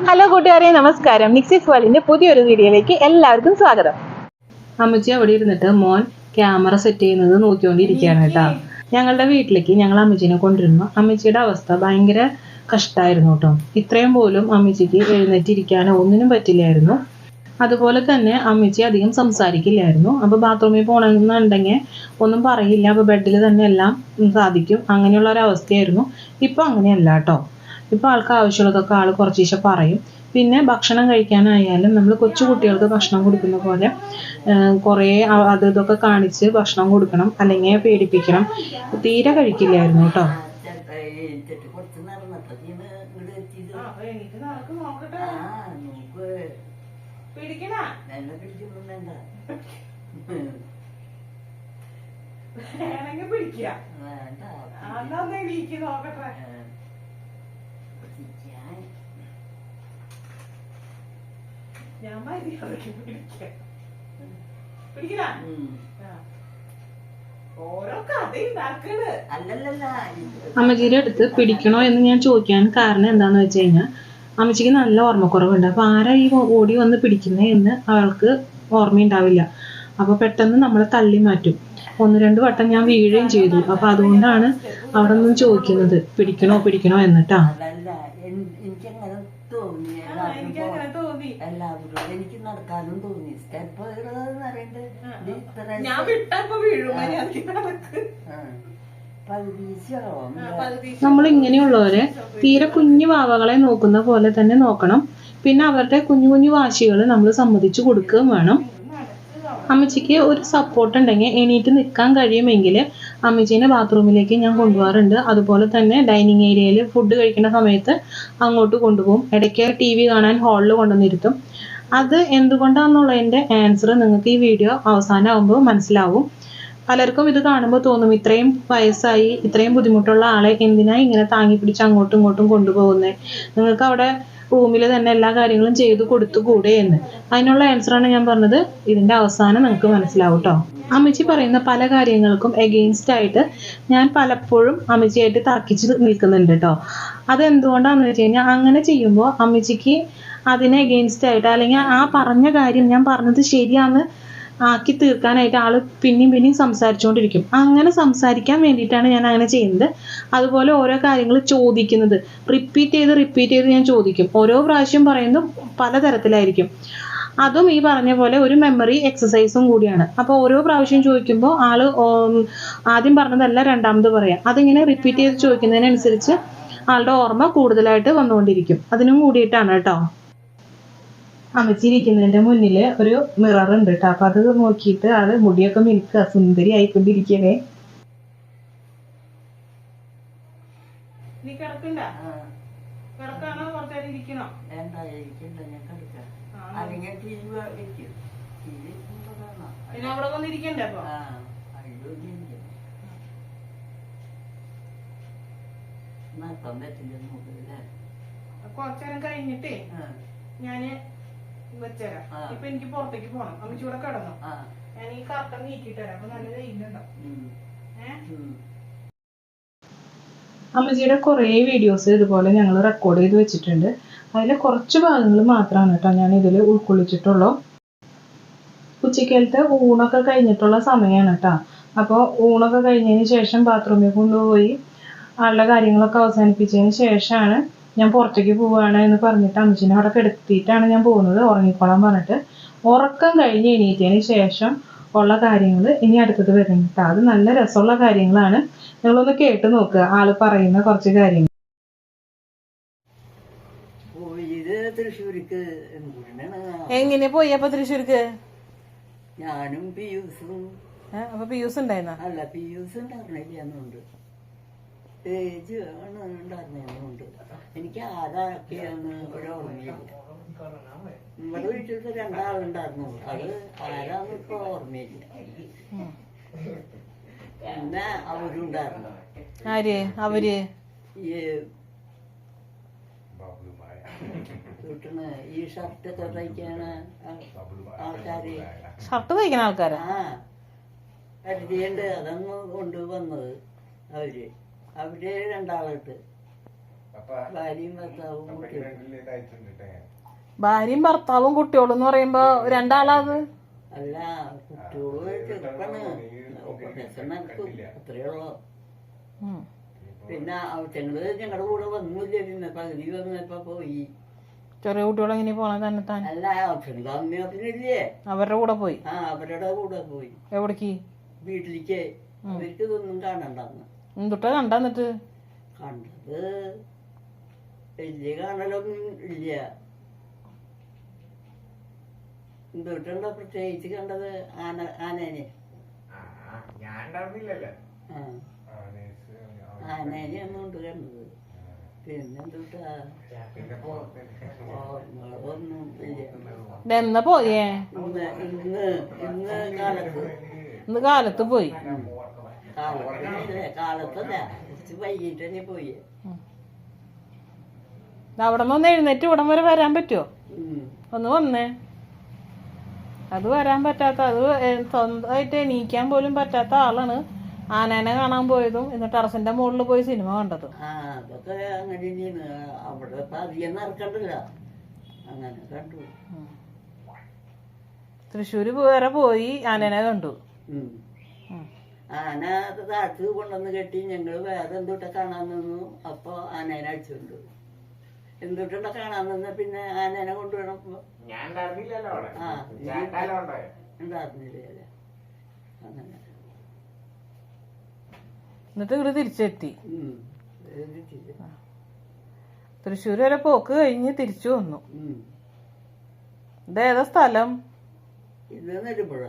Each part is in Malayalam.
ഹലോ കൂട്ടുകാരെ, നമസ്കാരം. നിക്സിസ് വേൾഡിന്റെ പുതിയൊരു വീഡിയോയിലേക്ക് എല്ലാവർക്കും സ്വാഗതം. അമ്മച്ചി അവിടെ ഇരുന്നിട്ട് മോൻ ക്യാമറ സെറ്റ് ചെയ്യുന്നത് നോക്കിക്കൊണ്ടിരിക്കുകയാണ് കേട്ടോ. ഞങ്ങളുടെ വീട്ടിലേക്ക് ഞങ്ങൾ അമ്മച്ചീനെ കൊണ്ടുവരുമ്പോൾ അമ്മച്ചിയുടെ അവസ്ഥ ഭയങ്കര കഷ്ടമായിരുന്നു കേട്ടോ. ഇത്രയും പോലും അമ്മച്ചിക്ക് എഴുന്നേറ്റിരിക്കാനോ ഒന്നിനും പറ്റില്ലായിരുന്നു. അതുപോലെ തന്നെ അമ്മച്ചി അധികം സംസാരിക്കില്ലായിരുന്നു. അപ്പോൾ ബാത്റൂമിൽ പോകണമെന്നുണ്ടെങ്കിൽ ഒന്നും പറയില്ല. അപ്പോൾ ബെഡിൽ തന്നെ എല്ലാം സാധിക്കും. അങ്ങനെയുള്ള ഒരു അവസ്ഥയായിരുന്നു. ഇപ്പോൾ അങ്ങനെയല്ല കേട്ടോ. ഇപ്പോൾ ആൾക്ക് ആവശ്യമുള്ളതൊക്കെ ആൾ കുറച്ചീശെ പറയും. പിന്നെ ഭക്ഷണം കഴിക്കാനായാലും നമ്മൾ കൊച്ചു കുട്ടികൾക്ക് ഭക്ഷണം കൊടുക്കുന്ന പോലെ കുറേ അത് ഇതൊക്കെ കാണിച്ച് ഭക്ഷണം കൊടുക്കണം, അല്ലെങ്കിൽ പേടിപ്പിക്കണം. തീരെ കഴിക്കില്ലായിരുന്നു കേട്ടോ. അമ്മച്ചിയുടെ അടുത്ത് പിടിക്കണോ എന്ന് ഞാൻ ചോദിക്കാൻ കാരണം എന്താന്ന് വെച്ച് കഴിഞ്ഞാൽ അമ്മച്ചിക്ക് നല്ല ഓർമ്മക്കുറവുണ്ട്. അപ്പൊ ആരാ ഈ ഓടി വന്ന് പിടിക്കുന്നേ എന്ന് അവൾക്ക് ഓർമ്മയുണ്ടാവില്ല. അപ്പൊ പെട്ടെന്ന് നമ്മളെ തള്ളി മാറ്റും. 1-2 വട്ടം ഞാൻ വീഴുകയും ചെയ്തു. അപ്പൊ അതുകൊണ്ടാണ് അവിടെ നിന്നും ചോദിക്കുന്നത് പിടിക്കണോ പിടിക്കണോ എന്നിട്ടാ. എനിക്ക് നടക്കാനും തോന്നി. നമ്മൾ ഇങ്ങനെയുള്ളവരെ തീരെ കുഞ്ഞു വാവകളെ നോക്കുന്ന പോലെ തന്നെ നോക്കണം. പിന്നെ അവരുടെ കുഞ്ഞു കുഞ്ഞു വാശികൾ നമ്മൾ സമ്മതിച്ചു കൊടുക്കുകയും വേണം. അമ്മച്ചിക്ക് ഒരു സപ്പോർട്ട് ഉണ്ടെങ്കിൽ എണീറ്റ് നിൽക്കാൻ കഴിയുമെങ്കിൽ അമ്മച്ചീനെ ബാത്റൂമിലേക്ക് ഞാൻ കൊണ്ടുപോകാറുണ്ട്. അതുപോലെ തന്നെ ഡൈനിങ് ഏരിയയിൽ ഫുഡ് കഴിക്കുന്ന സമയത്ത് അങ്ങോട്ട് കൊണ്ടുപോകും. ഇടയ്ക്ക് TV കാണാൻ ഹാളിൽ കൊണ്ടുവന്നിരുത്തും. അത് എന്തുകൊണ്ടാണെന്നുള്ളതിൻ്റെ ആൻസർ നിങ്ങൾക്ക് ഈ വീഡിയോ അവസാനമാകുമ്പോൾ മനസ്സിലാവും. പലർക്കും ഇത് കാണുമ്പോൾ തോന്നും, ഇത്രയും വയസ്സായി ഇത്രയും ബുദ്ധിമുട്ടുള്ള ആളെ എന്തിനാ ഇങ്ങനെ താങ്ങി പിടിച്ച് അങ്ങോട്ടും ഇങ്ങോട്ടും കൊണ്ടുപോകുന്നത്, നിങ്ങൾക്ക് അവിടെ റൂമിൽ തന്നെ എല്ലാ കാര്യങ്ങളും ചെയ്തു കൊടുത്തുകൂടെ എന്ന്. അതിനുള്ള ആൻസറാണ് ഞാൻ പറഞ്ഞത്. ഇതിൻ്റെ അവസാനം നിങ്ങൾക്ക് മനസ്സിലാവും കേട്ടോ. അമ്മച്ചി പറയുന്ന പല കാര്യങ്ങൾക്കും എഗെയിൻസ്റ്റ് ആയിട്ട് ഞാൻ പലപ്പോഴും അമ്മച്ചിയായിട്ട് തർക്കിച്ച് നിൽക്കുന്നുണ്ട് കേട്ടോ. അതെന്തുകൊണ്ടാണെന്ന് വെച്ച് കഴിഞ്ഞാൽ അങ്ങനെ ചെയ്യുമ്പോൾ അമ്മച്ചിക്ക് അതിനെ എഗെയിൻസ്റ്റ് ആയിട്ട് അല്ലെങ്കിൽ ആ പറഞ്ഞ കാര്യം ഞാൻ പറഞ്ഞത് ശരിയാന്ന് ആക്കി തീർക്കാനായിട്ട് ആൾ പിന്നെയും സംസാരിച്ചുകൊണ്ടിരിക്കും. അങ്ങനെ സംസാരിക്കാൻ വേണ്ടിയിട്ടാണ് ഞാൻ അങ്ങനെ ചെയ്യുന്നത്. അതുപോലെ ഓരോ കാര്യങ്ങൾ ചോദിക്കുന്നത് റിപ്പീറ്റ് ചെയ്ത് ഞാൻ ചോദിക്കും. ഓരോ പ്രാവശ്യം പറയുന്നത് പലതരത്തിലായിരിക്കും. അതും ഈ പറഞ്ഞ പോലെ ഒരു മെമ്മറി എക്സസൈസും കൂടിയാണ്. അപ്പോൾ ഓരോ പ്രാവശ്യം ചോദിക്കുമ്പോൾ ആള് ആദ്യം പറഞ്ഞതല്ല രണ്ടാമത് പറയാം. അതിങ്ങനെ റിപ്പീറ്റ് ചെയ്ത് ചോദിക്കുന്നതിനനുസരിച്ച് ആളുടെ ഓർമ്മ കൂടുതലായിട്ട് വന്നുകൊണ്ടിരിക്കും. അതിനും കൂടിയിട്ടാണ് കേട്ടോ. അമ്മച്ചി ഇരിക്കുന്നതിന്റെ മുന്നിൽ ഒരു മിറർ ഉണ്ട് കേട്ടോ. അപ്പൊ അത് നോക്കിയിട്ട് ആള് മുടിയൊക്കെ മിനുക്കുക, സുന്ദരി ആയിക്കൊണ്ടിരിക്കണേ. കുറച്ചേരം കഴിഞ്ഞിട്ടേ ഞാന് വെച്ചേരാം. ഇപ്പൊ എനിക്ക് പുറത്തേക്ക് പോണം. അമ്മച്ചൂടെ കിടന്നു. ഞാൻ ഈ കർട്ടൻ നീക്കിട്ട് തരാം. അപ്പൊ നല്ല വെയിലുണ്ടാവും. അമ്മച്ചിയുടെ കുറേ വീഡിയോസ് ഇതുപോലെ ഞങ്ങൾ റെക്കോർഡ് ചെയ്ത് വെച്ചിട്ടുണ്ട്. അതിലെ കുറച്ച് ഭാഗങ്ങൾ മാത്രമാണ് കേട്ടോ ഞാൻ ഇതിൽ ഉൾക്കൊള്ളിച്ചിട്ടുള്ളൂ. ഉച്ചക്കലത്തെ ഊണൊക്കെ കഴിഞ്ഞിട്ടുള്ള സമയമാണ് കേട്ടോ. അപ്പോൾ ഊണൊക്കെ കഴിഞ്ഞതിന് ശേഷം ബാത്റൂമിൽ കൊണ്ടുപോയി ആളുടെ കാര്യങ്ങളൊക്കെ അവസാനിപ്പിച്ചതിന് ശേഷമാണ് ഞാൻ പുറത്തേക്ക് പോവുകയാണ് എന്ന് പറഞ്ഞിട്ട് അമ്മച്ചിനെ അവിടെ കിടത്തിയിട്ടാണ് ഞാൻ പോകുന്നത്. ഉറങ്ങിക്കോളാൻ പറഞ്ഞിട്ട്. ഉറക്കം കഴിഞ്ഞ് എണീറ്റതിന് ശേഷം ഉള്ള കാര്യങ്ങൾ ഇനി അടുത്തത് വരുന്നുണ്ട്. അത് നല്ല രസമുള്ള കാര്യങ്ങളാണ്. നിങ്ങളൊന്ന് കേട്ട് നോക്കുക ആള് പറയുന്ന കുറച്ച് കാര്യങ്ങൾ. എങ്ങനെ പോയി അപ്പൊ തൃശ്ശൂർക്ക്? ഞാനും പിയൂസും. അപ്പൊ പിയൂസ് ഉണ്ടായിരുന്ന? അല്ല, പിയൂസ് ഉണ്ടായിരുന്നില്ല. പേജ് ആണ് ഉണ്ടായിരുന്നുണ്ട്. എനിക്ക് ആരാക്കിയാന്ന് ഒരു ഓർമ്മയില്ല. നമ്മുടെ വീട്ടിലത്തെ 2 ആളുണ്ടായിരുന്നു. അത് ആരാന്ന് ഇപ്പൊ ഓർമ്മയില്ല. പിന്നെ അവരുണ്ടായിരുന്നു. ആര് അവര്? ഈ ഷർട്ടൊക്കെ തയ്ക്കണ ആൾക്കാര്. ഷർട്ട് തയ്ക്കണ ആൾക്കാരാ? പരിചയണ്ട്. അതങ്ങ് കൊണ്ടുവന്നത് അവര് 2 ആളിട്ട് ഭാര്യയും ഭർത്താവും കുട്ടികളും. ഭാര്യയും ഭർത്താവും കുട്ടികളും എന്ന് പറയുമ്പോ രണ്ടാളാത്. അല്ല, കുട്ടികള് ചെറുപ്പാണ്, അത്രേ ഉള്ളു. പിന്നെ അവറ്റങ്ങള് ഞങ്ങളുടെ കൂടെ വന്നില്ല, പിന്നെ പകുതി വന്നപ്പോ പോയി. ചെറിയ കുട്ടികൾ എങ്ങനെ പോണേ തന്നെ താൻ? അല്ല, അവറ്റങ്ങള് അമ്മയപ്പനില്ലേ, അവരുടെ കൂടെ പോയി. ആ അവരുടെ കൂടെ പോയി. എവിടേക്ക്? വീട്ടിലേക്ക്. അവർക്ക് ഇതൊന്നും കാണണ്ടെന്ന്. എന്തുട്ടാ കണ്ടെന്നിട്ട്? കണ്ടത് വലിയ കാണലൊന്നും ഇല്ല. എന്തുട്ടുണ്ടോ പ്രത്യേകിച്ച് കണ്ടത്? ആനേനെ. ആനേനെ ഒന്നും ഉണ്ട് കണ്ടത്. പിന്നെന്തുട്ടാ ഒന്നും ഇല്ല. എന്നാ പോയേ? ഇന്ന് കാലത്ത്. ഇന്ന് കാലത്ത് പോയി. കാലത്തല്ല, കുറച്ച് വൈകിട്ട് തന്നെ പോയി. അവിടെ നിന്ന് എഴുന്നേറ്റ് ഇവിടം വരെ വരാൻ പറ്റുമോ? ഒന്ന് വന്നേ. അത് വരാൻ പറ്റാത്ത, അത് സ്വന്തമായിട്ട് എണീക്കാൻ പോലും പറ്റാത്ത ആളാണ് ആനേനെ കാണാൻ പോയതും ഇന്ന് ടെറസിന്റെ മുകളിൽ പോയി സിനിമ കണ്ടതും. അതൊക്കെ അങ്ങനെ തന്നെയാണ്. അവിടെ ഇപ്പൊ അധികം നടക്കണ്ടല്ലോ, അങ്ങനെ കണ്ടു. തൃശ്ശൂര് വരെ പോയി ആനേനെ കണ്ടു. ആന താഴത്ത് കൊണ്ടുവന്ന് കെട്ടി ഞങ്ങള് വേറെ എന്തുട്ട കാണാൻ നിന്നു. അപ്പൊ ആനേനെ അടിച്ചുകൊണ്ട് എന്തുട്ട കാണാൻ നിന്ന പിന്നെ ആനേനെ കൊണ്ടുവരണപ്പോ ഉണ്ടായിരുന്നില്ലേ. അങ്ങനെ എന്നിട്ട് ഇവിടെ തിരിച്ചെത്തി. തൃശ്ശൂര് വരെ പോക്ക് കഴിഞ്ഞ് തിരിച്ചു വന്നു. ഇതേതാ സ്ഥലം? ഇത് നെടുമ്പുഴ.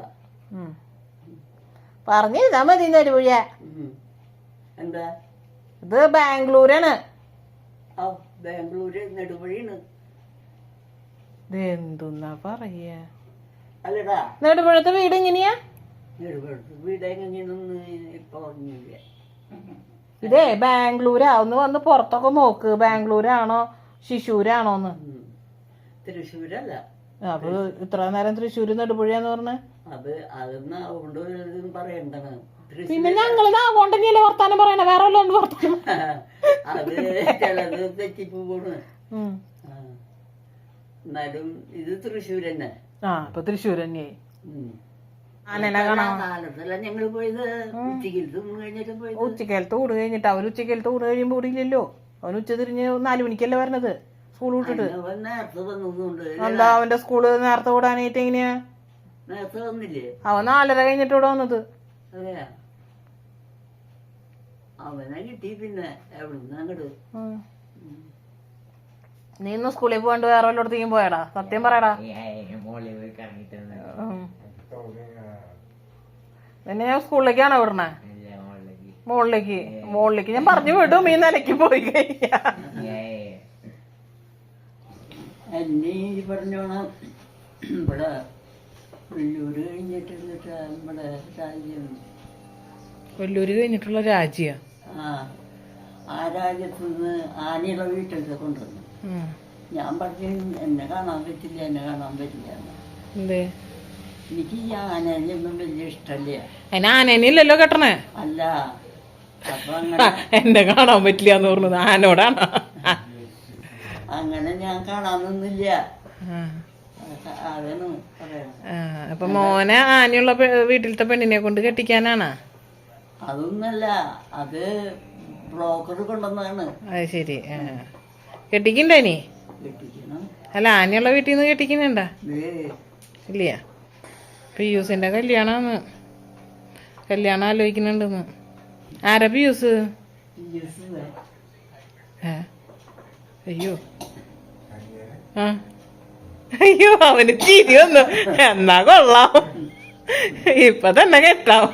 പറഞ്ഞിരുന്നാ മതി. നെടുമ്പുഴ എന്താ? ഇത് ബാംഗ്ലൂരാണ്. ബാംഗ്ലൂര് നെടുമ്പുഴയാണ്. എന്തുന്നാ പറയാ? അല്ലടാ, നെടുമ്പുഴത്തെ വീട് എങ്ങനെയാ? നെടുമ്പുഴത്ത് വീട് എങ്ങനെയാണെന്ന് ഇപ്പൊ ഓർമ്മയില്ല. ഇതേ ബാംഗ്ലൂരാ. ഒന്ന് വന്ന് പുറത്തൊക്കെ നോക്ക്, ബാംഗ്ലൂരാണോ ശിശൂരാണോന്ന്. തൃശ്ശൂരല്ല. അപ്പൊ ഇത്ര നേരം തൃശ്ശൂര് നെടുമ്പുഴയാന്ന് പറഞ്ഞ അത് അതൊന്നും അതുകൊണ്ട് പറയണ്ടാണ്. പിന്നെ ഞങ്ങള് നാവോണ്ടല്ലേ വർത്താനം പറയണേ, വേറെ വല്ലോണ്ട് വർത്താനം. അത് ചിലത് തെറ്റിപ്പോണ്. എന്നാലും ഇത് തൃശ്ശൂർ തന്നെ. അപ്പൊ തൃശ്ശൂർ തന്നെയായി. ആനേനെ കാണാൻ കാലത്തല്ല ഞങ്ങള് പോയത്. ഉച്ചക്കലത്ത് ഊണ് കഴിഞ്ഞിട്ട് പോയത്. ഉച്ചക്കലത്ത് ഊണ് കഴിഞ്ഞിട്ട്. അവര് ഉച്ചക്കലത്ത് ഊണ് കഴിയുമ്പോ ഇല്ലല്ലോ. അവന് ഉച്ച തിരിഞ്ഞ് 4 മണിക്കല്ലേ വരണത് സ്കൂൾ വിട്ടിട്ട്. നേരത്തെ വന്നുണ്ട്. എന്താ അവന്റെ സ്കൂള് നേരത്തെ വിടാനായിട്ട് എങ്ങനെയാ? നേരത്തെ വന്നില്ലേ? അവൻ 4:30 കഴിഞ്ഞിട്ട് ഇവിടെ വന്നത്. അതെയാ, അവനെ കിട്ടി. പിന്നെ എവിടുന്ന് അങ്ങോട്ട് നീ ഇന്ന് സ്കൂളിൽ പോകാണ്ട് വേറെ വല്ലയിടത്തേക്കും പോയടാ? സത്യം പറയടാ. പിന്നെ ഞാൻ സ്കൂളിലേക്കാണോ വിടണേ? മുകളിലേക്ക് ഞാൻ പറഞ്ഞു വിടും. ഈ നിലയ്ക്ക് പോയി കഴിഞ്ഞാ എന്നെ ഈ പറഞ്ഞോണം. ഇവിടെ വെല്ലൂര് കഴിഞ്ഞിട്ട് നമ്മുടെ രാജ്യം. വെല്ലൂര് കഴിഞ്ഞിട്ടുള്ള രാജ്യ? ആ രാജ്യത്തുനിന്ന് ആനയുള്ള വീട്ടിലൊക്കെ കൊണ്ടുവന്നു. ഞാൻ പറഞ്ഞു എന്നെ കാണാൻ പറ്റില്ല. എന്തേ? എനിക്ക് ഈ ആനയൊന്നും വലിയ ഇഷ്ടല്ല. അതിന് ആനേനില്ലല്ലോ കെട്ടണേ. അല്ല, അപ്പൊ അങ്ങനെ എന്നെ കാണാൻ പറ്റില്ല പറഞ്ഞത് ആനോടാണ്. അങ്ങനെ ഞാൻ കാണാൻ നിന്നില്ല. അതാണ് പറയണത്. അപ്പൊ മോനെ ആനയുള്ള വീട്ടിലത്തെ പെണ്ണിനെ കൊണ്ട് കെട്ടിക്കാനാണ്? അതൊന്നല്ല, അത് ബ്രോക്കർ കൊണ്ടുവന്നതാണ്. അത് ശരി. കെട്ടിക്കണ്ടേ നീ? കെട്ടിക്കണം. അല്ല, ആനയുള്ള വീട്ടിൽ നിന്ന് കെട്ടിക്കുന്നുണ്ടാ? ഇല്ല. പിയൂസിന്റെ കല്യാണാന്ന്. കല്യാണം ആലോചിക്കുന്നുണ്ടെന്ന്. ആരാ പിയൂസ്? അയ്യോ അയ്യോ, അവന് ചിരി വന്നു. എന്നാ കൊള്ളാം, ഇപ്പൊ തന്നെ കെട്ടാം.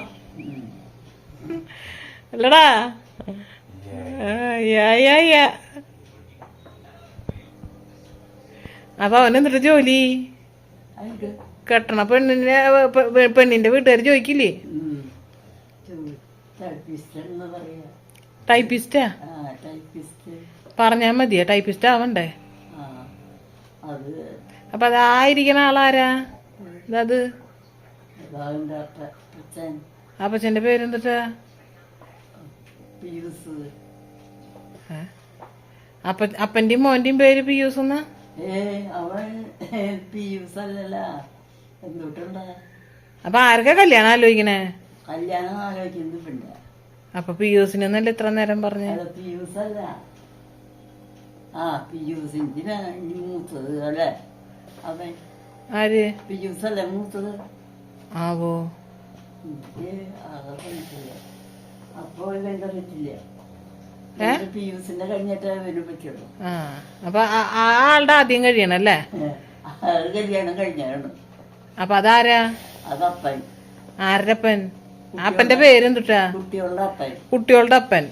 അല്ലടാ? അപ്പൊ അവനെന്തിട്ട് ജോലി? കെട്ടണ പെണ്ണിന്റെ വീട്ടുകാർ ചോദിക്കില്ലേ? ടൈപ്പിസ്റ്റാ? പറഞ്ഞാ മതിയാ ടൈപ്പിസ്റ്റ് ആവണ്ടേ? അപ്പൊ അതായിരിക്കണ ആളാരാ? അത് അപ്പച്ചന്റെ പേരെന്തിട്ടാ? അപ്പന്റെയും മോന്റെയും പേര് പിയൂസ് എന്നാ? അവൻ പിയൂസ് അല്ലല്ല, എന്തുട്ടുണ്ടാ. അപ്പൊ ആർക്കാ കല്യാണം ആലോചിക്കണേ? കല്യാണം ആലോചിക്കുന്നത് പിന്നെ. അപ്പൊ പിയൂസിനൊന്നല്ല ഇത്ര നേരം പറഞ്ഞ? പിയൂസ് അല്ല, പിയൂസിന്റെ മൂത്തത് അല്ലേ അവൻ. ആര്? പിയൂസ് അല്ലേ മൂത്തത്? ആവോ. അപ്പൊ ഇവന്റെ പറ്റില്ല, പിയൂസിന്റെ കഴിഞ്ഞിട്ടേ വരും പറ്റുള്ളൂ. അപ്പൊ ആ ആളുടെ ആദ്യം കഴിയണല്ലേ? കല്യാണം കഴിഞ്ഞാണ്. അപ്പൊ അതാരാ? അതപ്പൻ. ആരപ്പൻ? അപ്പന്റെ പേരെന്തുട്ടാ? കുട്ടികളുടെ അപ്പൻ. കുട്ടികളുടെ അപ്പൻ.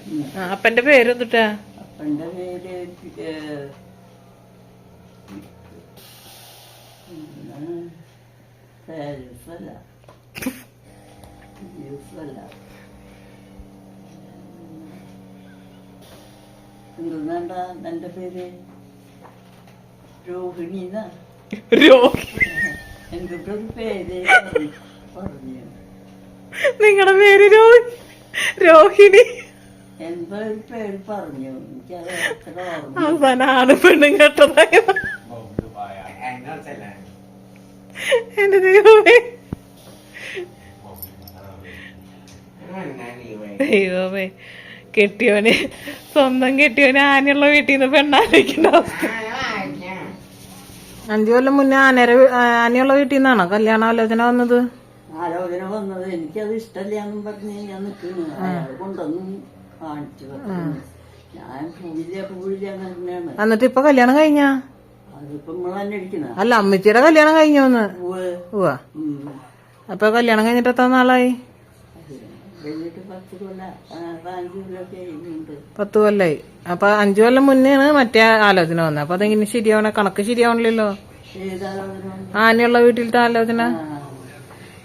അപ്പന്റെ പേരെന്തുട്ടാ? അപ്പന്റെ പേര് എന്തുന്നാണ്ടാ എന്റെ പേര്? രോഹിണി. എന്തൊരു പേര് പറഞ്ഞു. നിങ്ങളുടെ പേര് രോഹിണി? എന്തോ ഒരു പേര് പറഞ്ഞു, എനിക്കത് എത്ര ഓർമ്മ. അവസാനാണ് പെണ്ണും കേട്ടതായ. എന്റെ ദൈവമേ, ദൈവമേ, കെട്ടിയോന് സ്വന്തം കെട്ടിയോന് ആനയുള്ള വീട്ടിൽ നിന്ന് പെണ്ണാലോചിക്കേണ്ട അവസ്ഥ. 5 കൊല്ലം മുന്നേ ആനയുള്ള വീട്ടിൽ നിന്നാണോ കല്യാണാലോചന വന്നത്? ആലോചന വന്നത് എനിക്കത് ഇഷ്ടമല്ലാന്നും പറഞ്ഞ് ഞാൻ നിൽക്കുന്നു. അയാൾ കൊണ്ടൊന്നും കാണിച്ചു. ഞാൻ പോവില്ല തന്നെയാണ്. എന്നിട്ട് ഇപ്പൊ കല്യാണം കഴിഞ്ഞ? അതിപ്പോ നമ്മൾ തന്നെ ഇരിക്കുന്ന. അല്ല, അമ്മച്ചിയുടെ കല്യാണം കഴിഞ്ഞോന്ന്? ഉവ്വ. അപ്പൊ കല്യാണം കഴിഞ്ഞിട്ട് എത്ര നാളായി? 10 കൊല്ലായി. അപ്പൊ 5 കൊല്ലം മുന്നെയാണ് മറ്റേ ആലോചന വന്നത്. അപ്പൊ അതെങ്ങനെ ശരിയാവണ? കണക്ക് ശരിയാവണില്ലല്ലോ. ആനയുള്ള വീട്ടിലത്തെ ആലോചന.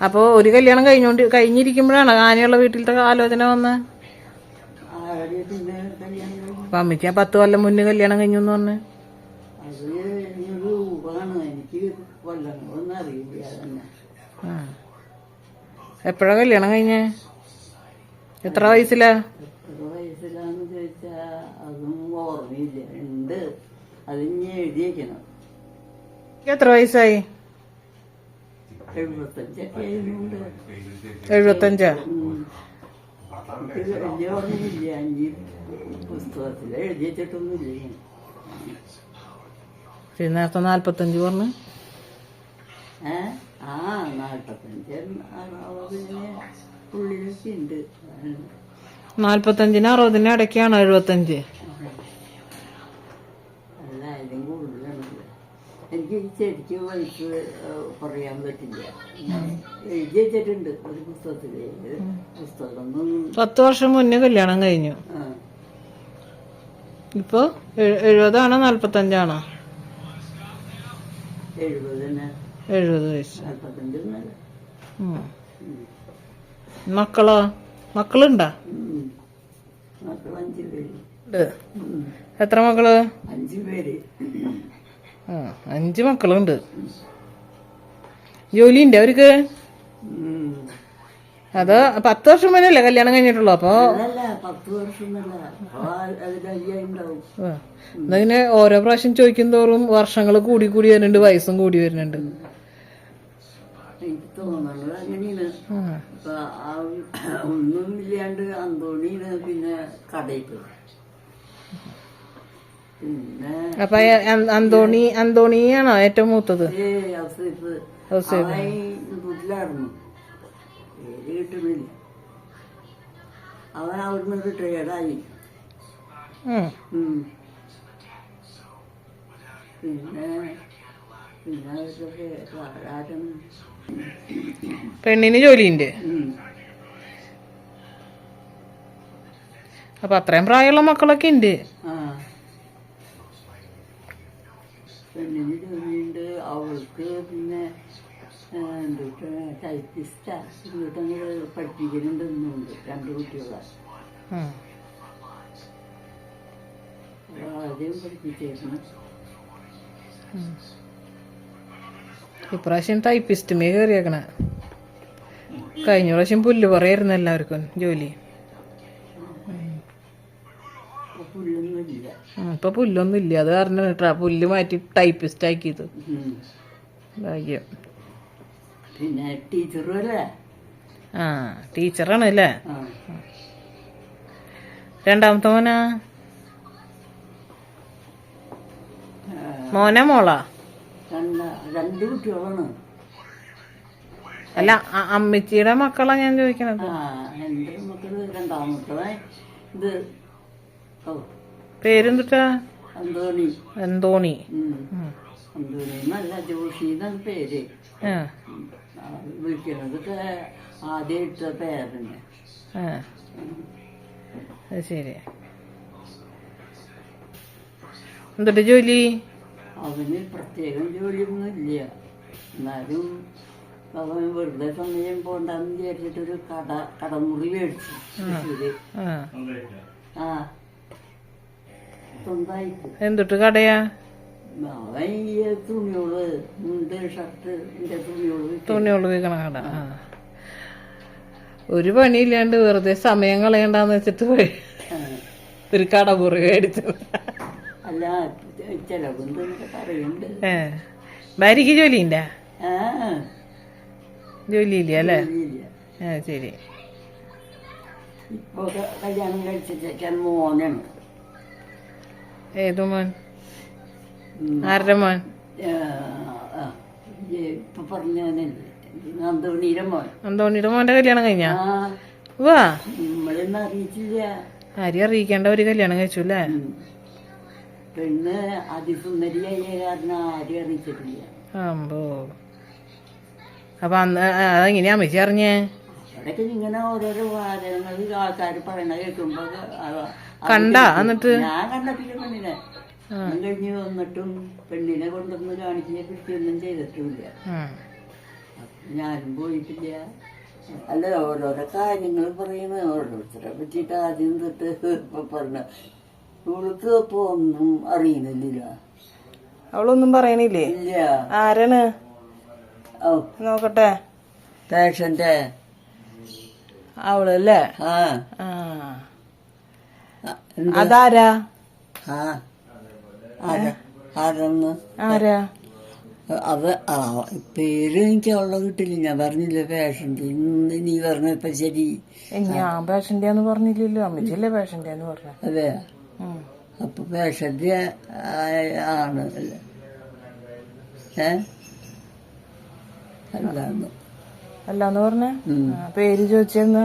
അപ്പൊ ഒരു കല്യാണം കഴിഞ്ഞിരിക്കുമ്പോഴാണ് ആനയുള്ള വീട്ടിലത്തെ ആലോചന വന്നത്. അപ്പൊ അമ്മയ്ക്ക് 10 കൊല്ലം മുന്നേ കല്യാണം കഴിഞ്ഞു എന്ന് പറഞ്ഞു. എപ്പോഴാ കല്യാണം കഴിഞ്ഞേ? എത്ര വയസ്സിലാ? വയസ്സിലാന്ന് ചോദിച്ചാ അതും ഓർമ്മയില്ല. ഉണ്ട്, അതിന് എഴുതിയേക്കണം. എത്ര വയസ്സായി? 75. വലിയ ഓർമ്മയില്ല. 5 പുസ്തകത്തിൽ എഴുതി വെച്ചിട്ടൊന്നുമില്ല. നേരത്തെ 45 പറഞ്ഞു. 45-ന് 60-ന് ഇടയ്ക്കാണ് 75. അല്ല, അതിലും കൂടുതലാണല്ലോ. എനിക്ക് ശരിക്കും വയസ്സ് പറയാൻ പറ്റില്ല. എഴുതി വെച്ചിട്ടുണ്ട് ഒരു പുസ്തകത്തില്. പുസ്തകം 10 വർഷം മുന്നേ കല്യാണം കഴിഞ്ഞു. ഇപ്പൊ 70-ആണോ 45-ആണോ? 70 വയസ്സ്. മക്കളോ? മക്കളുണ്ടാ? എത്ര മക്കള്? 5 പേര്. 5 മക്കളുണ്ട്. ജോലിയുണ്ട് അവർക്ക്? അത് 10 വർഷം മുന്നല്ലേ കല്യാണം കഴിഞ്ഞിട്ടുള്ളൂ? അപ്പൊ അതിങ്ങനെ ഓരോ പ്രാവശ്യം ചോദിക്കും തോറും വർഷങ്ങൾ കൂടി വരുന്നുണ്ട്, വയസ്സും കൂടി വരുന്നുണ്ട്. എനിക്ക് തോന്നുന്നത് അങ്ങനെയാണ്. ഒന്നും ഇല്ലാണ്ട് അന്തോണിയാണ് പിന്നെ കടയിൽ പോയി. പിന്നെ അപ്പൊ അന്തോണിയാണോ ഏറ്റവും മൂത്തത്? വീട്ടിലായിരുന്നു. പേര് കിട്ടുന്നില്ല. അവൻ അവിടുന്ന് റിട്ടയർഡായി. പിന്നെ പെണ്ണിന് ജോലിയുണ്ട്. അപ്പൊ അത്രയും പ്രായമുള്ള മക്കളൊക്കെ ഉണ്ട്. പെണ്ണിന് ജോലിയുണ്ട്. അവൾക്ക് പിന്നെ ടൈപ്പിസ്റ്റാ ഇങ്ങോട്ടങ്ങ് പഠിപ്പിക്കുന്നുണ്ടെന്നുണ്ട്. 2 കുട്ടികളെ ആദ്യം പഠിപ്പിച്ചേക്കണം. ഇപ്രാവശ്യം ടൈപ്പിസ്റ്റ് കയറിയേക്കണ. കഴിഞ്ഞ പ്രാവശ്യം പുല്ല് പറയായിരുന്നു എല്ലാവർക്കും ജോലി. ഇപ്പൊ പുല്ലൊന്നും ഇല്ല, അത് കാരണം കേട്ടാ പുല്ല് മാറ്റി ടൈപ്പിസ്റ്റ് ആക്കിയത്. ഭാഗ്യം. പിന്നെ ടീച്ചറും അല്ലേ? ആ ടീച്ചറാണ് അല്ലേ? രണ്ടാമത്തെ മോനാ? മോനാ മോളാ? രണ്ട് കുട്ടികളാണ്. അല്ല അമ്മച്ചിയുടെ മക്കളാ ഞാൻ ചോദിക്കണത്. എന്റെ മക്കള് രണ്ടാമത്തെ ഇത് പേരെന്തുട്ടാ? അന്തോണി. എന്തോണി. അന്തോണി നല്ല ജോഷി എന്നാണ് പേര്. വിളിക്കണതൊക്കെ ആദ്യം ഇട്ട പേരന്നെ. അത് ശരി. എന്തുട്ട് ജോലി? അവന് പ്രത്യേകം ജോലിയൊന്നും ഇല്ല. എന്നാലും അവൻ വെറുതെ സമയം പോണ്ടെന്ന് വിചാരിച്ചിട്ടൊരു കടമുറി മേടിച്ചു. സ്വന്തമായിട്ട്. എന്തുട്ട് കടയാ? അവൻ ഈ തുണിയോള്, മുണ്ട്, ഷർട്ട്, തുണിയോള് വിൽക്കണ കട. ഒരു പണിയില്ലാണ്ട് വെറുതെ സമയം കളയണ്ടെന്ന് വെച്ചിട്ട് പോയി ഒരു കടമുറി മേടിച്ചത്. അല്ല ചെലവെന്നൊക്കെ പറയുന്നുണ്ട്. ഭാര്യക്ക് ജോലിയില്ല? ജോലിയില്ല അല്ലേ? ശരി. ഇപ്പൊ കല്യാണം കഴിച്ചിട്ടേക്കാൻ മോനാണ്. ഏതു മോൻ? ആരുടെ മോൻ? ഇപ്പൊ പറഞ്ഞവനല്ലേ, അന്തോണിയുടെ മോൻ. അന്തോണിയുടെ മോന്റെ കല്യാണം കഴിഞ്ഞാ? വാ, നമ്മളൊന്നും അറിയിച്ചില്ല. ആരെയും അറിയിക്കേണ്ട ഒരു കല്യാണം കഴിച്ചു അല്ലേ? പെണ്ണ് അതിസുന്ദരിയായ കാരണം ആരും അറിയിച്ചിട്ടില്ല. അമ്പോ. അപ്പൊ അന്ന് അതെങ്ങനെയാ അമ്മച്ചി അറിഞ്ഞേ? അവിടെയൊക്കെ ഇങ്ങനെ ഓരോരോ വാദങ്ങൾ ആൾക്കാർ പറയണ കേൾക്കുമ്പോ കണ്ടാ? എന്നിട്ട് ഞാൻ കണ്ടിട്ടില്ല പെണ്ണിനെ. കഴിഞ്ഞ് വന്നിട്ടും പെണ്ണിനെ കൊണ്ടൊന്നും കാണിക്കുക കൃഷിയൊന്നും ചെയ്തിട്ടില്ല. ഞാനും പോയിട്ടില്ല. അല്ല ഓരോരോ കാര്യങ്ങൾ പറയണ ഓരോരുത്തരെ പറ്റിയിട്ട് ആദ്യം തൊട്ട് ഇപ്പൊ പറഞ്ഞ ഇവൾക്ക് ഇപ്പൊ ഒന്നും അറിയണില്ല. അവളൊന്നും പറയണില്ലേ? ഇല്ല. ആരാണ് നോക്കട്ടെ? പേഷ്യന്റെ അവളല്ലേ? അതാരാ? ആരാന്ന്? ആരാ പേര് എനിക്ക് അവളെ കിട്ടില്ല. ഞാൻ പറഞ്ഞില്ല പേഷ്യന്റ്. നീ പറഞ്ഞപ്പോ ശരി. ഞാൻ പേഷ്യന്റെന്ന് പറഞ്ഞില്ലല്ലോ, അമ്മച്ചല്ലേ പേഷ്യന്റെന്ന് പറഞ്ഞ. അതെ, അപ്പൊ പേഷ്യന്റ് ആണ് അല്ലേ? അല്ലാന്ന് പറഞ്ഞ പേര് ചോദിച്ചെന്ന്?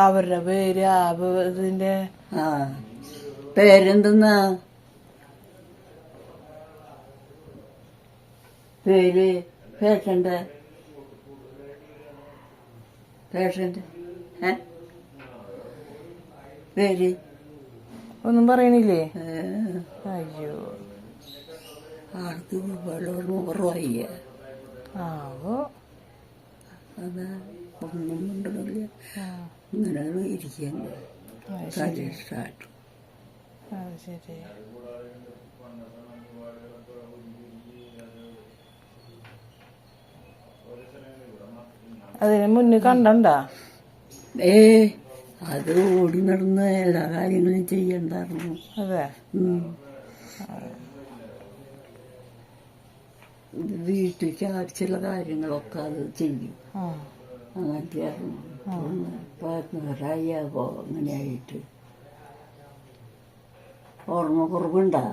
അവരുടെ പേര് ഇതിന്റെ പേരെന്തെന്നാ? പേര് പേഷ്യന്റ് പേര് ഒന്നും പറയണില്ലേ? അയ്യോ, ആൾക്ക് വെള്ളോർമ്മ കുറവായി. ആവോ, അതാ ഒന്നും കൊണ്ടല്ല ഇങ്ങനെയാണ് ഇരിക്കുന്നത്. ശരി. അതിന് മുന്നേ കണ്ടണ്ട? അത് ഓടി നടന്ന് എല്ലാ കാര്യങ്ങളും ചെയ്യണ്ടായിരുന്നു. അതെ. വീട്ടിലേക്ക് ആവശ്യമുള്ള കാര്യങ്ങളൊക്കെ അത് ചെയ്യും. അങ്ങനത്തെ ആയിരുന്നു. ഇപ്പൊ നേരായപ്പോ അങ്ങനെയായിട്ട് ഓർമ്മ കുറവുണ്ടാ?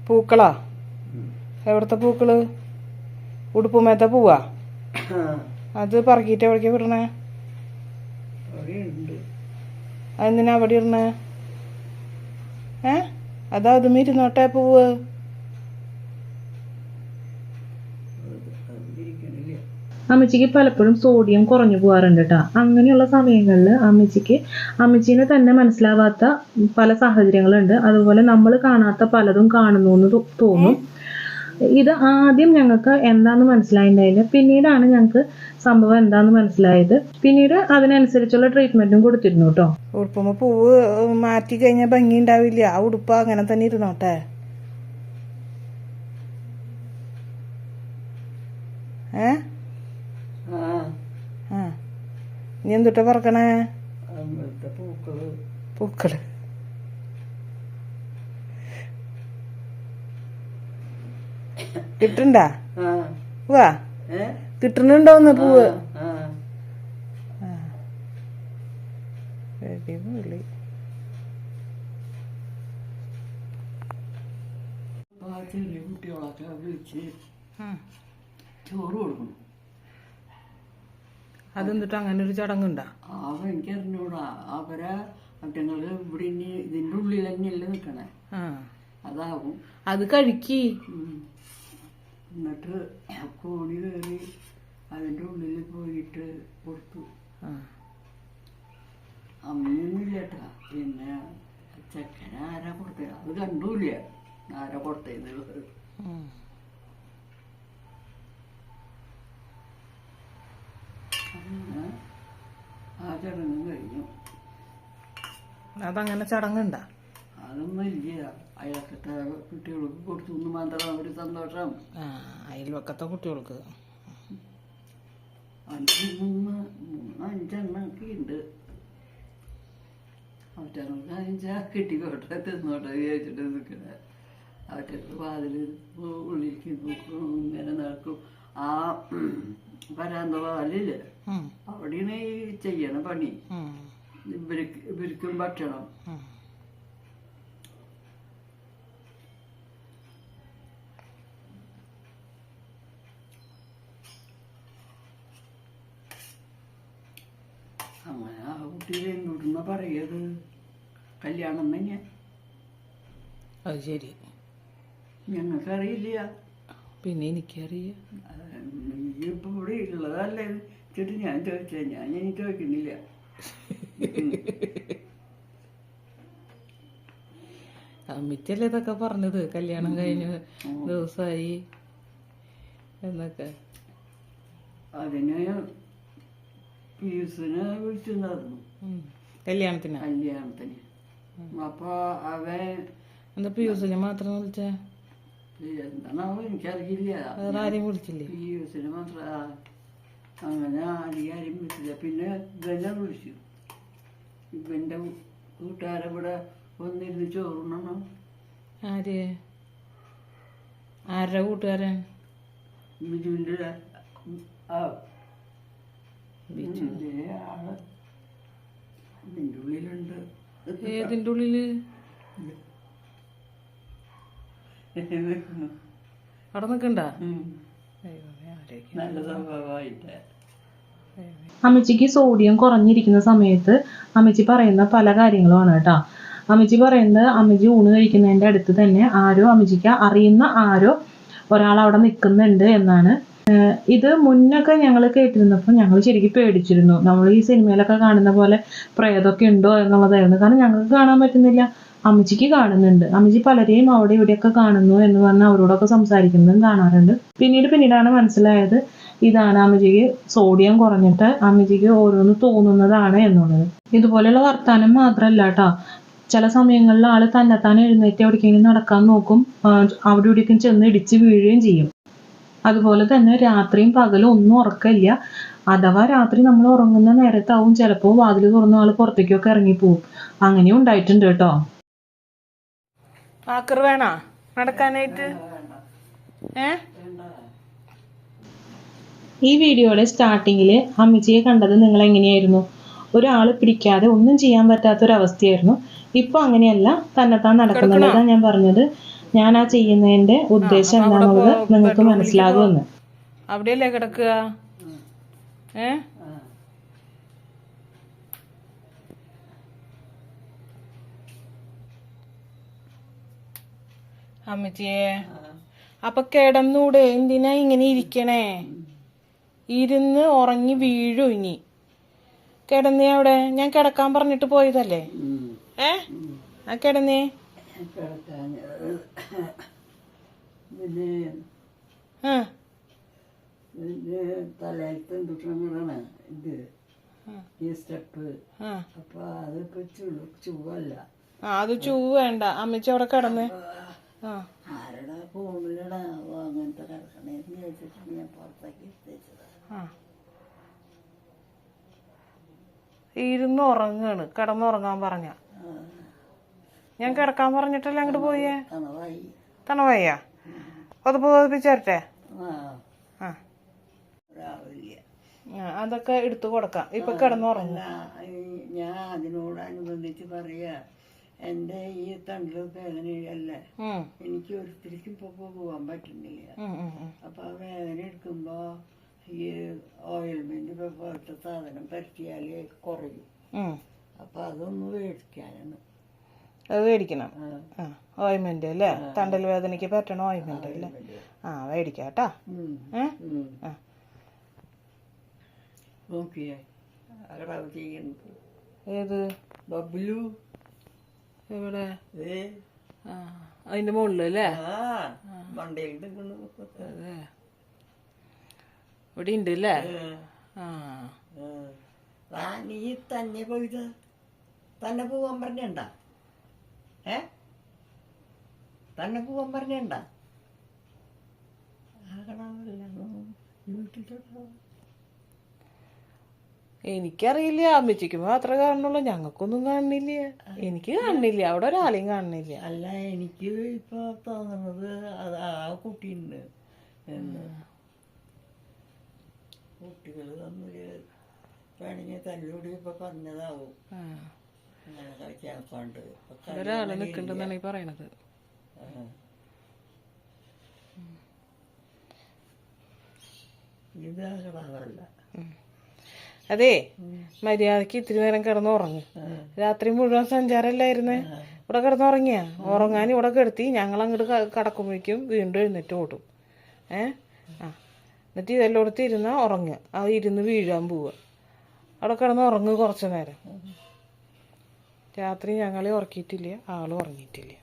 പൂക്കളാ? എവിടത്തെ പൂക്കള്? ഉടുപ്പുമേത്ത പൂവാ? അത് പറക്കിട്ട് എവിടേക്കാ വിടണേ? അതെന്തിനാ അവിടെ ഇടണേ? അതാ അതും ഇരുന്നോട്ടെ പൂവ്. അമ്മച്ചിക്ക് പലപ്പോഴും സോഡിയം കുറഞ്ഞു പോകാറുണ്ട് കേട്ടോ. അങ്ങനെയുള്ള സമയങ്ങളിൽ അമ്മച്ചീനെ തന്നെ മനസ്സിലാവാത്ത പല സാഹചര്യങ്ങളുണ്ട്. അതുപോലെ നമ്മൾ കാണാത്ത പലതും കാണുന്നു എന്ന് തോന്നും. ഇത് ആദ്യം ഞങ്ങൾക്ക് എന്താന്ന് മനസ്സിലായിട്ടുണ്ടായില്ല. പിന്നീടാണ് ഞങ്ങൾക്ക് സംഭവം എന്താന്ന് മനസ്സിലായത്. പിന്നീട് അതിനനുസരിച്ചുള്ള ട്രീറ്റ്മെന്റും കൊടുത്തിരുന്നു കേട്ടോ. ഉടുപ്പുമ്പോ പൂവ് മാറ്റി കഴിഞ്ഞാൽ ഭംഗി ഉണ്ടാവില്ല. ആ ഉടുപ്പ് അങ്ങനെ തന്നെ ഇരുന്നോട്ടെ. ഏ ആ നീ എന്തുട്ടാ പറക്കണേ? പൂക്കള്. കിട്ടണ്ടാ? വാ കിട്ടണുണ്ടോന്ന് പൂവ്? അടിപൊളി. ചെറിയ കുട്ടികളൊക്കെ വിളിച്ച് ചോറ് കൊടുക്കണം. അതെന്നിട്ട് അങ്ങനെ ഒരു ചടങ്ങുണ്ടാ? എനിക്കറിഞ്ഞൂടാ. അവരെ മറ്റങ്ങള് ഇവിടെ ഇനി ഇതിന്റെ ഉള്ളിൽ തന്നെയല്ലേ നിക്കണേ. അതാവും. അത് കഴിക്കി. എന്നിട്ട് കോഴി കയറി അതിന്റെ ഉള്ളിൽ പോയിട്ട് കൊടുത്തു. അമ്മയൊന്നുമില്ലേട്ടാ. പിന്നെ ചെക്കന ആരാ കൊടുത്തേ അത് കണ്ടൂല്ല, ആരാ കൊടുത്തേന്നുള്ളത്. അങ്ങനെ ആ ചടങ്ങ് കഴിഞ്ഞു. അതങ്ങനെ ചടങ്ങുണ്ടാ? അതൊന്നും ഇല്ല. അയൽക്കത്തെ കുട്ടികൾക്ക് കൊടുത്തു മാത്രം ഒരു സന്തോഷം. അയൽവക്കത്തെ കുട്ടികൾക്ക് 5-6 ഉണ്ട്. അവറ്റങ്ങൾക്ക് 5 കിട്ടിക്കോട്ടെ തിന്നോട്ടെ വിചാരിച്ചിട്ട് നിൽക്കണേ. അവറ്റക്ക് വാതില് ഉള്ളിലേക്ക് നോക്കും, ഇങ്ങനെ നടക്കും. ആ വരാന്ത വാലില്ലേ, അവിടെയാണ് ഈ ചെയ്യണ പണി. ഇവർക്കും ഭക്ഷണം. അങ്ങനെ ആ കുട്ടിയെ എന്തുട്ടെന്നാ പറയത്? കല്യാണം തന്നെ. അത് ശരി. ഞങ്ങൾക്കറിയില്ല. പിന്നെ എനിക്കറിയാം. നീ ഇപ്പൊ ഇവിടെ ഉള്ളതല്ലേ ചേട്ടി ഞാൻ ചോദിച്ചേ. ഞാൻ ഇനി ചോദിക്കുന്നില്ല. അമ്മിച്ചല്ലേ ഇതൊക്കെ പറഞ്ഞത്, കല്യാണം കഴിഞ്ഞ ദിവസമായി എന്നൊക്കെ. അതിന് പീസിനെ വിളിച്ചിട്ടുണ്ടായിരുന്നു കല്യാണത്തിന്. അപ്പൊ അവൻ എന്താ പീയൂസിനെ മാത്രം വിളിച്ച? എന്താണാവോ എനിക്കറിയില്ല. വേറെ ആരെയും വിളിച്ചില്ലേ? പീയൂസിനെ മാത്രം. അങ്ങനെ ആരെയും വിളിച്ചില്ല. പിന്നെ ഇവനെ വിളിച്ചു. ഇവന്റെ കൂട്ടുകാരവിടെ വന്നിരുന്ന് ചോറുണ്ണണം. ആര്? ആരുടെ കൂട്ടുകാരൻ? ബിജുവിന്റെ ആള് ഇതിന്റെ ഉള്ളിലുണ്ട്. ഏതിന്റെ ഉള്ളില്? അവിടെ നിക്കണ്ട. നല്ല സംഭവമായിട്ട് അമ്മച്ചിക്ക് സോഡിയം കുറഞ്ഞിരിക്കുന്ന സമയത്ത് അമ്മച്ചി പറയുന്ന പല കാര്യങ്ങളുമാണ് കേട്ടോ. അമ്മച്ചി പറയുന്നത്, അമ്മച്ചി ഊണ് കഴിക്കുന്നതിന്റെ അടുത്ത് തന്നെ അമ്മച്ചിക്ക് അറിയുന്ന ഒരാൾ അവിടെ നിൽക്കുന്നുണ്ട് എന്നാണ്. ഇത് മുന്നൊക്കെ ഞങ്ങൾ കേട്ടിരുന്നപ്പോൾ ഞങ്ങൾ ശരിക്കും പേടിച്ചിരുന്നു. നമ്മൾ ഈ സിനിമയിലൊക്കെ കാണുന്ന പോലെ പ്രേതമൊക്കെ ഉണ്ടോ എന്നുള്ളതായിരുന്നു. കാരണം ഞങ്ങൾക്ക് കാണാൻ പറ്റുന്നില്ല, അമ്മച്ചിക്ക് കാണുന്നുണ്ട്. അമ്മച്ചി പലരെയും അവിടെ ഇവിടെയൊക്കെ കാണുന്നു എന്ന് പറഞ്ഞ് അവരോടൊക്കെ സംസാരിക്കുന്നതും കാണാറുണ്ട്. പിന്നീടാണ് മനസ്സിലായത് ഇതാണ് അമ്മച്ചിക്ക് സോഡിയം കുറഞ്ഞിട്ട് അമ്മച്ചിക്ക് ഓരോന്ന് തോന്നുന്നതാണ് എന്നുള്ളത്. ഇതുപോലെയുള്ള വർത്താനം മാത്രമല്ല കേട്ടോ, ചില സമയങ്ങളിൽ ആള് തന്നെത്താൻ എഴുന്നേറ്റ് എവിടേക്കെങ്കിലും നടക്കാൻ നോക്കും, അവിടെ ഇവിടേക്കും ചെന്ന് ഇടിച്ച് വീഴുകയും ചെയ്യും. അതുപോലെ തന്നെ രാത്രിയും പകലും ഒന്നും ഉറക്കമില്ല. അഥവാ രാത്രി നമ്മൾ ഉറങ്ങുന്ന നേരത്താവും ചിലപ്പോൾ വാതിൽ തുറന്ന ആള് പുറത്തേക്കൊക്കെ ഇറങ്ങിപ്പോവും. അങ്ങനെയും ഉണ്ടായിട്ടുണ്ട് കേട്ടോ. ആക്കർ വേണ നടക്കാനായിട്ട്? ഈ വീഡിയോയുടെ സ്റ്റാർട്ടിങ്ങിൽ അമ്മച്ചിയെ കണ്ടത് നിങ്ങൾ എങ്ങനെയായിരുന്നു? ഒരാള് പിടിക്കാതെ ഒന്നും ചെയ്യാൻ പറ്റാത്തൊരവസ്ഥയായിരുന്നു. ഇപ്പൊ അങ്ങനെയല്ല, തന്നെത്താൻ നടക്കുന്നുള്ളതാ ഞാൻ പറഞ്ഞത്. ഞാൻ ആ ചെയ്യുന്നതിന്റെ ഉദ്ദേശം എന്താണെന്നുള്ളത് നിങ്ങൾക്ക് മനസ്സിലാകുമെന്ന്. അവിടെയല്ലേ കിടക്കുക? അമ്മച്ചിയെ അപ്പൊ കിടന്നൂടെ? എന്തിനാ ഇങ്ങനെ ഇരിക്കണേ? ഇരുന്ന് ഉറങ്ങി വീഴും. ഇനി കിടന്നേ അവിടെ? ഞാൻ കിടക്കാൻ പറഞ്ഞിട്ട് പോയതല്ലേ? ആ കിടന്നേ. തലയിലത്തെ എന്തുട്ടാണ് ഇത്, ഈ സ്റ്റെപ്പ്. അപ്പൊ അതിപ്പോ ചുവല്ല. അത് ചൂ വേണ്ട, അമ്മച്ചി അവിടെ കിടന്ന് ആരടാ ഫോണിലടാ അങ്ങനത്തെ കിടക്കണേന്ന് ചോദിച്ചിട്ട് ഞാൻ പുറത്തേക്ക് എത്തിച്ചതാ. ഇരുന്ന് ഉറങ്ങാണ്, കിടന്നുറങ്ങാൻ പറഞ്ഞ. ഞാൻ കിടക്കാൻ പറഞ്ഞിട്ടല്ലേ അങ്ങോട്ട് പോയേ? തണവായിയാ? അത് പോതിപ്പിച്ചേരട്ടെ. അതൊക്കെ എടുത്തു കൊടുക്കാം. ഇപ്പൊ കിടന്നുറങ്ങ. ഞാൻ അതിനോടനുബന്ധിച്ച് പറയാ, എന്റെ ഈ തണ്ടില് വേദനയല്ലേ, എനിക്ക് ഒരിക്കലും ഇപ്പൊ പോവാൻ പറ്റുന്നില്ല. അപ്പൊ ആ വേദന എടുക്കുമ്പോ ഈ ഓയിൽമെന്റ് പോലത്തെ സാധനം പരത്തിയാല് കുറയും. അപ്പൊ അതൊന്ന് മേടിക്കാനാണ്. അത് മേടിക്കണം. ഓയിൻമെന്റ് അല്ലേ? തണ്ടൽ വേദനയ്ക്ക് പറ്റണ ഓയിൻമെന്റ് അല്ലേ? മേടിക്കാം കേട്ടാ. നോക്കിയേ ചെയ്യുന്നത്. ഏത് ബബ്ലു? എവിടെ? അതിന്റെ മുകളിലല്ലേ? മണ്ടയിൽ അതെ, ഇവിടെ ഉണ്ട് അല്ലേ? നീ തന്നെ പോയത് തന്നെ പോവാൻ പറഞ്ഞണ്ട? തന്നെ പോവാൻ പറഞ്ഞണ്ട? എനിക്കറിയില്ല, അമ്മച്ചിക്ക് മാത്രമേ കാണുന്നുള്ളൂ, ഞങ്ങൾക്കൊന്നും കാണുന്നില്ല. എനിക്ക് കാണുന്നില്ല, അവിടെ ഒരാളെയും കാണുന്നില്ല. അല്ല, എനിക്ക് ഇപ്പൊ തോന്നുന്നത് അത് ആ കുട്ടിയുണ്ട് എന്ന്. കുട്ടികൾ തമ്മില് വേണമെങ്കിൽ തല്ലൂടി ഇപ്പൊ പറഞ്ഞതാവും. അങ്ങനെ കളിക്കാണ്ട് ഒരാള് നിക്കണ്ടെന്നാണ് ഈ പറയണത്. ഇതാകണമല്ല. അതെ, മര്യാദക്ക് ഇത്തിരി നേരം കിടന്നുറങ്ങും. രാത്രി മുഴുവൻ സഞ്ചാരമല്ലായിരുന്നേ? ഇവിടെ കിടന്നുറങ്ങിയ ഉറങ്ങാൻ ഇവിടെ കിടത്തി ഞങ്ങൾ അങ്ങോട്ട് കടക്കുമ്പോഴേക്കും വീണ്ടും എഴുന്നേറ്റ് ഓടും. എന്നിട്ട് ഇതെല്ലോടത്ത് ഇരുന്നാ ഉറങ്ങുക. അത് ഇരുന്ന് വീഴാൻ പോവുക. അവിടെ കിടന്ന് ഉറങ്ങുക കുറച്ചു നേരം. രാത്രി ഞങ്ങളെ ഉറക്കിയിട്ടില്ല, ആളും ഉറങ്ങിയിട്ടില്ല.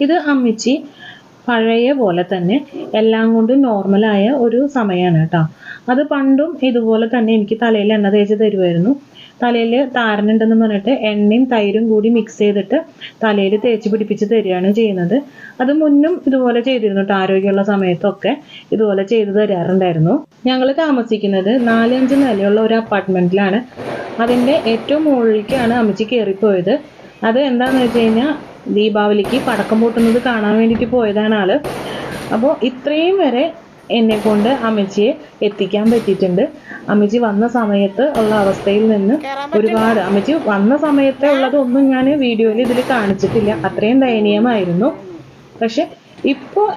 ഇത് അമ്മച്ചി പഴയ പോലെ തന്നെ എല്ലാം കൊണ്ടും നോർമലായ ഒരു സമയമാണ് കേട്ടോ. അത് പണ്ടും ഇതുപോലെ തന്നെ എനിക്ക് തലയിൽ എണ്ണ തേച്ച് തരുമായിരുന്നു. തലയിൽ താരനുണ്ടെന്ന് പറഞ്ഞിട്ട് എണ്ണയും തൈരും കൂടി മിക്സ് ചെയ്തിട്ട് തലയിൽ തേച്ച് പിടിപ്പിച്ച് തരികയാണ് ചെയ്യുന്നത്. അത് മുന്നും ഇതുപോലെ ചെയ്തിരുന്നു കേട്ടോ. ആരോഗ്യമുള്ള സമയത്തൊക്കെ ഇതുപോലെ ചെയ്തു തരാറുണ്ടായിരുന്നു. ഞങ്ങൾ താമസിക്കുന്നത് 4-5 നിലയുള്ള ഒരു അപ്പാർട്ട്മെന്റിലാണ്. അതിൻ്റെ ഏറ്റവും മുകളിലേക്കാണ് അമ്മച്ചി കയറിപ്പോയത്. അത് എന്താണെന്ന് വെച്ച് കഴിഞ്ഞാൽ ദീപാവലിക്ക് പടക്കം പൊട്ടുന്നത് കാണാൻ വേണ്ടിയിട്ട് പോയതാണ് ആള്. അപ്പോൾ ഇത്രയും വരെ എന്നെ കൊണ്ട് അമ്മച്ചിയെ എത്തിക്കാൻ പറ്റിയിട്ടുണ്ട്. അമ്മച്ചി വന്ന സമയത്ത് ഉള്ള അവസ്ഥയിൽ നിന്ന് ഒരുപാട്, അമ്മച്ചി വന്ന സമയത്ത് ഉള്ളതൊന്നും ഞാൻ വീഡിയോയിൽ ഇതിൽ കാണിച്ചിട്ടില്ല, അത്രയും ദയനീയമായിരുന്നു. പക്ഷെ ഇപ്പോൾ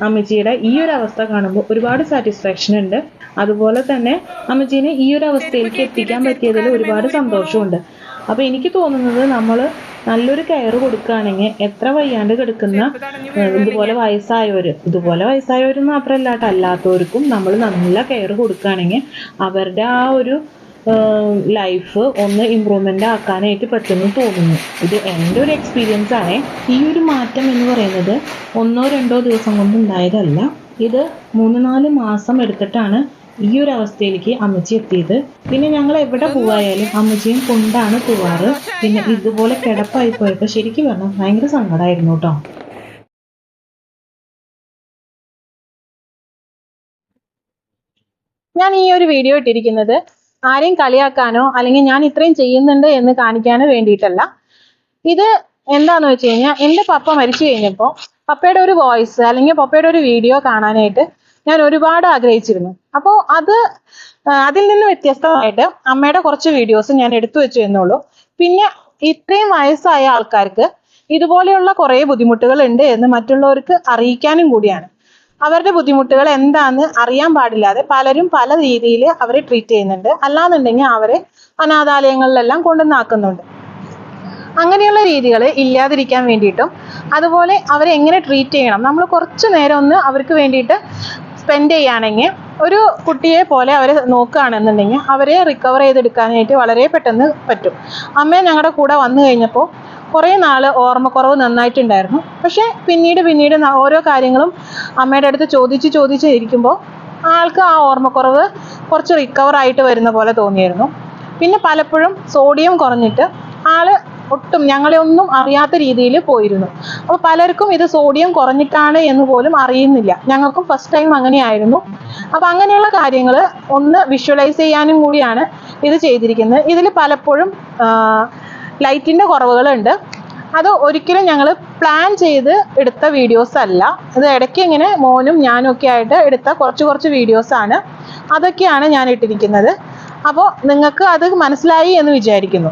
അമ്മച്ചിയുടെ ഈ ഒരു അവസ്ഥ കാണുമ്പോൾ ഒരുപാട് സാറ്റിസ്ഫാക്ഷൻ ഉണ്ട്. അതുപോലെ തന്നെ അമ്മച്ചീനെ ഈ ഒരു അവസ്ഥയിലേക്ക് എത്തിക്കാൻ പറ്റിയതിൽ ഒരുപാട് സന്തോഷമുണ്ട്. അപ്പോൾ എനിക്ക് തോന്നുന്നത് നമ്മൾ നല്ലൊരു കെയർ കൊടുക്കുകയാണെങ്കിൽ എത്ര വയ്യാണ്ട് കിടക്കുന്ന ഇതുപോലെ വയസ്സായവർ മാത്രമല്ല കേട്ടോ, അല്ലാത്തവർക്കും നമ്മൾ നല്ല കെയർ കൊടുക്കുകയാണെങ്കിൽ അവരുടെ ആ ഒരു ലൈഫ് ഒന്ന് ഇമ്പ്രൂവ്മെൻ്റ് ആക്കാനായിട്ട് പറ്റുമെന്ന് തോന്നുന്നു. ഇത് എൻ്റെ ഒരു എക്സ്പീരിയൻസ് ആണ്. ഈ ഒരു മാറ്റം എന്ന് പറയുന്നത് 1-2 ദിവസം കൊണ്ട് ഉണ്ടായതല്ല. ഇത് 3-4 മാസം എടുത്തിട്ടാണ് ഈ ഒരു അവസ്ഥയിലേക്ക് അമ്മച്ചി എത്തിയത്. പിന്നെ ഞങ്ങൾ എവിടെ പോവായാലും അമ്മച്ചിയും കൊണ്ടാണ് പോവാറ്. പിന്നെ ഇതുപോലെ കിടപ്പായി പോയപ്പോൾ ശരിക്കും പറഞ്ഞാൽ ഭയങ്കര സങ്കടമായിരുന്നു കേട്ടോ. ഞാൻ ഈ ഒരു വീഡിയോ ഇട്ടിരിക്കുന്നത് ആരെയും കളിയാക്കാനോ അല്ലെങ്കിൽ ഞാൻ ഇത്രയും ചെയ്യുന്നുണ്ട് എന്ന് കാണിക്കാനോ വേണ്ടിയിട്ടല്ല. ഇത് എന്താന്ന് വെച്ച് കഴിഞ്ഞാൽ എൻ്റെ പപ്പ മരിച്ചു കഴിഞ്ഞപ്പോൾ പപ്പയുടെ ഒരു വോയിസ് അല്ലെങ്കിൽ പപ്പയുടെ ഒരു വീഡിയോ കാണാനായിട്ട് ഞാൻ ഒരുപാട് ആഗ്രഹിച്ചിരുന്നു. അപ്പോൾ അതിൽ നിന്ന് വ്യത്യസ്തമായിട്ട് അമ്മയുടെ കുറച്ച് വീഡിയോസ് ഞാൻ എടുത്തു വെച്ചു എന്നുള്ളൂ. പിന്നെ ഇത്രയും വയസ്സായ ആൾക്കാർക്ക് ഇതുപോലെയുള്ള കുറേ ബുദ്ധിമുട്ടുകൾ ഉണ്ട് എന്ന് മറ്റുള്ളവർക്ക് അറിയിക്കാനും കൂടിയാണ്. അവരുടെ ബുദ്ധിമുട്ടുകൾ എന്താണെന്ന് അറിയാൻ പാടില്ലാതെ പലരും പല രീതിയിൽ അവരെ ട്രീറ്റ് ചെയ്യുന്നുണ്ട്. അല്ലാന്നുണ്ടെങ്കിൽ അവരെ അനാഥാലയങ്ങളിലെല്ലാം കൊണ്ടുവന്നാക്കുന്നുണ്ട്. അങ്ങനെയുള്ള രീതികൾ ഇല്ലാതിരിക്കാൻ വേണ്ടിയിട്ടും അതുപോലെ അവരെ എങ്ങനെ ട്രീറ്റ് ചെയ്യണം, നമ്മൾ കുറച്ചു നേരം ഒന്ന് അവർക്ക് വേണ്ടിയിട്ട് സ്പെൻഡ് ചെയ്യുകയാണെങ്കിൽ, ഒരു കുട്ടിയെ പോലെ അവരെ നോക്കുകയാണെന്നുണ്ടെങ്കിൽ അവരെ റിക്കവർ ചെയ്തെടുക്കാനായിട്ട് വളരെ പെട്ടെന്ന് പറ്റും. അമ്മ ഞങ്ങളുടെ കൂടെ വന്നു കഴിഞ്ഞപ്പോൾ കുറേ നാൾ ഓർമ്മക്കുറവ് നന്നായിട്ടുണ്ടായിരുന്നു. പക്ഷേ പിന്നീട് ഓരോ കാര്യങ്ങളും അമ്മയുടെ അടുത്ത് ചോദിച്ച് ഇരിക്കുമ്പോൾ ആൾക്ക് ആ ഓർമ്മക്കുറവ് കുറച്ച് റിക്കവർ ആയിട്ട് വരുന്ന പോലെ തോന്നിയിരുന്നു. പിന്നെ പലപ്പോഴും സോഡിയം കുറഞ്ഞിട്ട് ആള് ഒട്ടും ഞങ്ങളെ ഒന്നും അറിയാത്ത രീതിയിൽ പോയിരുന്നു. അപ്പോൾ പലർക്കും ഇത് സോഡിയം കുറഞ്ഞിട്ടാണ് എന്ന് പോലും അറിയുന്നില്ല. ഞങ്ങൾക്കും ഫസ്റ്റ് ടൈം അങ്ങനെയായിരുന്നു. അപ്പോൾ അങ്ങനെയുള്ള കാര്യങ്ങൾ ഒന്ന് വിഷ്വലൈസ് ചെയ്യാനും കൂടിയാണ് ഇത് ചെയ്തിരിക്കുന്നത്. ഇതിൽ പലപ്പോഴും ലൈറ്റിൻ്റെ കുറവുകളുണ്ട്. അത് ഒരിക്കലും ഞങ്ങൾ പ്ലാൻ ചെയ്ത് എടുത്ത വീഡിയോസ് അല്ല. ഇത് ഇടയ്ക്ക് ഇങ്ങനെ മോനും ഞാനും ഒക്കെ ആയിട്ട് എടുത്ത കുറച്ച് വീഡിയോസാണ്. അതൊക്കെയാണ് ഞാൻ ഇട്ടിരിക്കുന്നത്. അപ്പോൾ നിങ്ങൾക്ക് അത് മനസ്സിലായി എന്ന് വിചാരിക്കുന്നു.